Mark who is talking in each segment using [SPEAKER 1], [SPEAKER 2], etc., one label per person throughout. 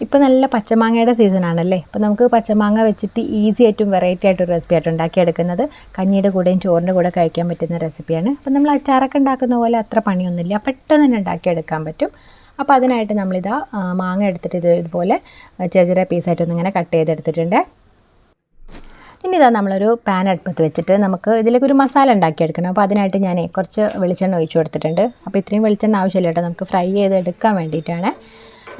[SPEAKER 1] ഇപ്പോൾ നല്ല പച്ചമാങ്ങയുടെ സീസണാണല്ലേ. അപ്പോൾ നമുക്ക് പച്ചമാങ്ങ വെച്ചിട്ട് ഈസി ആയിട്ടും വെറൈറ്റി ആയിട്ടൊരു റെസിപ്പി ആയിട്ട് ഉണ്ടാക്കിയെടുക്കുന്നത്. കഞ്ഞിയുടെ കൂടെയും ചോറിൻ്റെ കൂടെ കഴിക്കാൻ പറ്റുന്ന റെസിപ്പിയാണ്. അപ്പോൾ നമ്മൾ അച്ചാറൊക്കെ ഉണ്ടാക്കുന്ന പോലെ അത്ര പണിയൊന്നുമില്ല, പെട്ടെന്ന് തന്നെ ഉണ്ടാക്കിയെടുക്കാൻ പറ്റും. അപ്പോൾ അതിനായിട്ട് നമ്മളിതാ മാങ്ങ എടുത്തിട്ട് ഇതുപോലെ ചെറിയ ചെറിയ പീസായിട്ടൊന്നിങ്ങനെ കട്ട് ചെയ്തെടുത്തിട്ടുണ്ട്. ഇനി ഇതാ നമ്മളൊരു പാൻ അടുപ്പത്ത് വെച്ചിട്ട് നമുക്ക് ഇതിലേക്ക് ഒരു മസാല ഉണ്ടാക്കിയെടുക്കണം. അപ്പോൾ അതിനായിട്ട് ഞാൻ കുറച്ച് വെളിച്ചെണ്ണ ഒഴിച്ചു കൊടുത്തിട്ടുണ്ട്. അപ്പോൾ ഇത്രയും വെളിച്ചെണ്ണ ആവശ്യമില്ല കേട്ടോ, നമുക്ക് ഫ്രൈ ചെയ്തെടുക്കാൻ വേണ്ടിയിട്ടാണ്.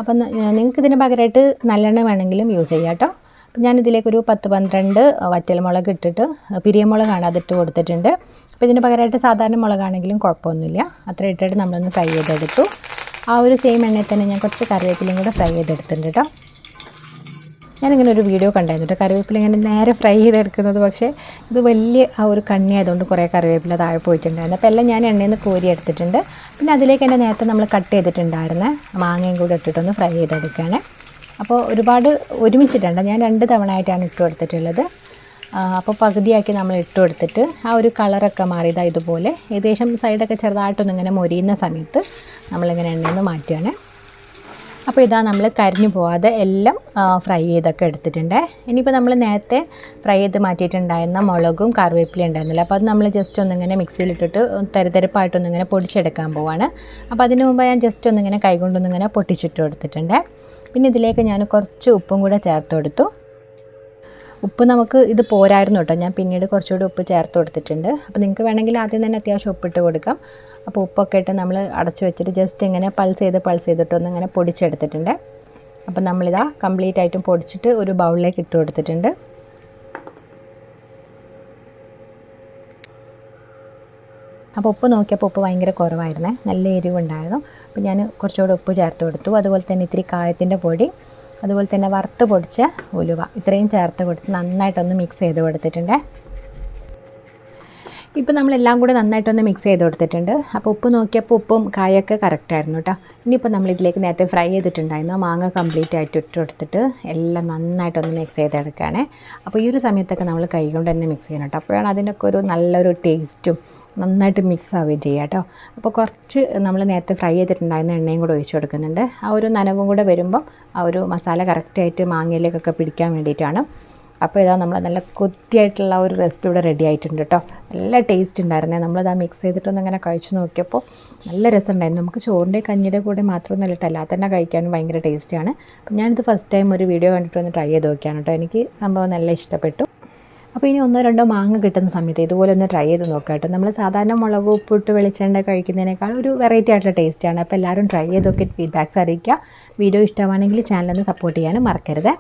[SPEAKER 1] അപ്പം നിങ്ങൾക്ക് ഇതിന് പകരമായിട്ട് നല്ലെണ്ണ വേണമെങ്കിലും യൂസ് ചെയ്യാം കേട്ടോ. അപ്പം ഞാനിതിലേക്കൊരു 10-12 വറ്റൽമുളക് ഇട്ടിട്ട്, പിരിയമുളകാണ് അതിട്ട് കൊടുത്തിട്ടുണ്ട്. അപ്പോൾ ഇതിന് പകരമായിട്ട് സാധാരണ മുളകാണെങ്കിലും കുഴപ്പമൊന്നുമില്ല. അത്ര ഇട്ടിട്ട് നമ്മളൊന്ന് ഫ്രൈ ചെയ്തെടുത്തു. ആ ഒരു സെയിം എണ്ണയിൽ തന്നെ ഞാൻ കുറച്ച് കറിവേപ്പിലയും കൂടെ ഫ്രൈ ചെയ്തെടുത്തിട്ടുണ്ട് കേട്ടോ. ഞാനിങ്ങനെ ഒരു വീഡിയോ കണ്ടായിരുന്നു, കറിവേപ്പില ഇങ്ങനെ നേരെ ഫ്രൈ ചെയ്തെടുക്കുന്നത്. പക്ഷേ ഇത് വലിയ ആ ഒരു കണ്ണി ആയതുകൊണ്ട് കുറേ കറിവേപ്പില താഴെ പോയിട്ടുണ്ടായിരുന്നു. അപ്പോൾ എല്ലാം ഞാൻ എണ്ണയിൽ നിന്ന് കോരി എടുത്തിട്ടുണ്ട്. പിന്നെ അതിലേക്ക് തന്നെ നേരത്തെ നമ്മൾ കട്ട് ചെയ്തിട്ടുണ്ടായിരുന്ന മാങ്ങയും കൂടെ ഇട്ടിട്ടൊന്ന് ഫ്രൈ ചെയ്തെടുക്കുകയാണ്. അപ്പോൾ ഒരുപാട് ഒരുമിച്ചിട്ടുണ്ട്, ഞാൻ 2 തവണ ആയിട്ടാണ് ഇട്ട് കൊടുത്തിട്ടുള്ളത്. അപ്പോൾ പകുതിയാക്കി നമ്മൾ ഇട്ട് കൊടുത്തിട്ട് ആ ഒരു കളറൊക്കെ മാറിയതാണ് ഇതുപോലെ ഏകദേശം സൈഡൊക്കെ ചെറുതായിട്ടൊന്നിങ്ങനെ മൊരിയുന്ന സമയത്ത് നമ്മളിങ്ങനെ എണ്ണയിൽ നിന്ന് മാറ്റുകയാണ്. അപ്പോൾ ഇതാ നമ്മൾ കരിഞ്ഞു പോവാതെ എല്ലാം ഫ്രൈ ചെയ്തൊക്കെ എടുത്തിട്ടുണ്ട്. ഇനിയിപ്പോൾ നമ്മൾ നേരത്തെ ഫ്രൈ ചെയ്ത് മാറ്റിയിട്ടുണ്ടായിരുന്ന മുളകും കറിവേപ്പിലയും ഉണ്ടായിരുന്നില്ല, അപ്പോൾ അത് നമ്മൾ ജസ്റ്റ് ഒന്നിങ്ങനെ മിക്സിയിലിട്ടിട്ട് തരിതരിപ്പായിട്ടൊന്നിങ്ങനെ പൊടിച്ചെടുക്കാൻ പോവാണ്. അപ്പോൾ അതിന് മുമ്പ് ഞാൻ ജസ്റ്റ് ഒന്നിങ്ങനെ കൈകൊണ്ടൊന്നിങ്ങനെ പൊട്ടിച്ചിട്ട് കൊടുത്തിട്ടുണ്ട്. പിന്നെ ഇതിലേക്ക് ഞാൻ കുറച്ച് ഉപ്പും കൂടെ ചേർത്ത് കൊടുത്തു. ഉപ്പ് നമുക്ക് ഇത് പോരായിരുന്നു കേട്ടോ, ഞാൻ പിന്നീട് കുറച്ചുകൂടി ഉപ്പ് ചേർത്ത് കൊടുത്തിട്ടുണ്ട്. അപ്പോൾ നിങ്ങൾക്ക് വേണമെങ്കിൽ ആദ്യം തന്നെ അത്യാവശ്യം ഉപ്പിട്ട് കൊടുക്കാം. അപ്പോൾ ഉപ്പൊക്കെ ഇട്ട് നമ്മൾ അടച്ചു വെച്ചിട്ട് ജസ്റ്റ് ഇങ്ങനെ പൾസ് ചെയ്തിട്ടൊന്ന് ഇങ്ങനെ പൊടിച്ചെടുത്തിട്ടുണ്ട്. അപ്പോൾ നമ്മളിതാ കംപ്ലീറ്റ് ആയിട്ടും പൊടിച്ചിട്ട് ഒരു ബൗളിലേക്ക് ഇട്ട് കൊടുത്തിട്ടുണ്ട്. അപ്പോൾ ഉപ്പ് നോക്കിയപ്പോൾ ഉപ്പ് ഭയങ്കര കുറവായിരുന്നേ, നല്ല എരിവുണ്ടായിരുന്നു. അപ്പോൾ ഞാൻ കുറച്ചുകൂടി ഉപ്പ് ചേർത്ത് കൊടുത്തു. അതുപോലെ തന്നെ ഇത്തിരി കായത്തിൻ്റെ പൊടി, അതുപോലെ തന്നെ വറുത്ത് പൊടിച്ച ഉലുവ, ഇത്രയും ചേർത്ത് കൊടുത്ത് നന്നായിട്ടൊന്ന് മിക്സ് ചെയ്ത് കൊടുത്തിട്ടുണ്ട്. ഇപ്പോൾ നമ്മളെല്ലാം കൂടെ നന്നായിട്ടൊന്ന് മിക്സ് ചെയ്ത് കൊടുത്തിട്ടുണ്ട്. അപ്പോൾ ഉപ്പ് നോക്കിയപ്പോൾ ഉപ്പും കായൊക്കെ കറക്റ്റായിരുന്നു കേട്ടോ. ഇനിയിപ്പോൾ നമ്മളിതിലേക്ക് നേരത്തെ ഫ്രൈ ചെയ്തിട്ടുണ്ടായിരുന്നു മാങ്ങ കംപ്ലീറ്റ് ആയിട്ട് ഇട്ട് കൊടുത്തിട്ട് എല്ലാം നന്നായിട്ടൊന്ന് മിക്സ് ചെയ്തെടുക്കുകയാണ്. അപ്പോൾ ഈ ഒരു സമയത്തൊക്കെ നമ്മൾ കൈ കൊണ്ട് തന്നെ മിക്സ് ചെയ്യണം കേട്ടോ, അപ്പോഴാണ് അതിനൊക്കെ ഒരു നല്ലൊരു ടേസ്റ്റും നന്നായിട്ട് മിക്സ് ആവുകയും ചെയ്യുക കേട്ടോ. അപ്പോൾ കുറച്ച് നമ്മൾ നേരത്തെ ഫ്രൈ ചെയ്തിട്ടുണ്ടായിരുന്ന എണ്ണയും കൂടെ ഒഴിച്ച് കൊടുക്കുന്നുണ്ട്. ആ ഒരു നനവും കൂടെ വരുമ്പം ആ ഒരു മസാല കറക്റ്റായിട്ട് മാങ്ങയിലേക്കൊക്കെ പിടിക്കാൻ വേണ്ടിയിട്ടാണ്. അപ്പോൾ ഇതാ നമ്മൾ നല്ല കൊത്തിയായിട്ടുള്ള ഒരു റെസിപ്പി ഇവിടെ റെഡി ആയിട്ടുണ്ട് കേട്ടോ. നല്ല ടേസ്റ്റ് ഉണ്ടായിരുന്നേ. നമ്മളിതാ മിക്സ് ചെയ്തിട്ടൊന്ന് ഇങ്ങനെ കഴിച്ച് നോക്കിയപ്പോൾ നല്ല രസമുണ്ടായിരുന്നു. നമുക്ക് ചോറിൻ്റെ കഞ്ഞിയുടെ കൂടെ മാത്രമൊന്നുമില്ല കേട്ടോ, അല്ലാതെ തന്നെ കഴിക്കാനും ഭയങ്കര ടേസ്റ്റിയാണ്. അപ്പോൾ ഞാനിത് ഫസ്റ്റ് ടൈം ഒരു വീഡിയോ കണ്ടിട്ട് ഒന്ന് ട്രൈ ചെയ്ത് നോക്കിയാണ് കേട്ടോ, എനിക്ക് സംഭവം നല്ല ഇഷ്ടപ്പെട്ടു. അപ്പോൾ ഇനി 1-2 മാങ്ങ കിട്ടുന്ന സമയത്ത് ഇതുപോലെ ഒന്ന് ട്രൈ ചെയ്ത് നോക്കാം കേട്ടോ. നമ്മൾ സാധാരണ മുളക് ഉപ്പിട്ട് വെളിച്ചെണ്ണ കഴിക്കുന്നതിനേക്കാൾ ഒരു വെറൈറ്റി ആയിട്ടുള്ള ടേസ്റ്റാണ്. അപ്പോൾ എല്ലാവരും ട്രൈ ചെയ്ത് നോക്കി ഫീഡ്ബാക്ക്സ് അറിയിക്കുക. വീഡിയോ ഇഷ്ടമാണെങ്കിൽ ചാനലൊന്ന് സപ്പോർട്ട് ചെയ്യാനും മറക്കരുത്.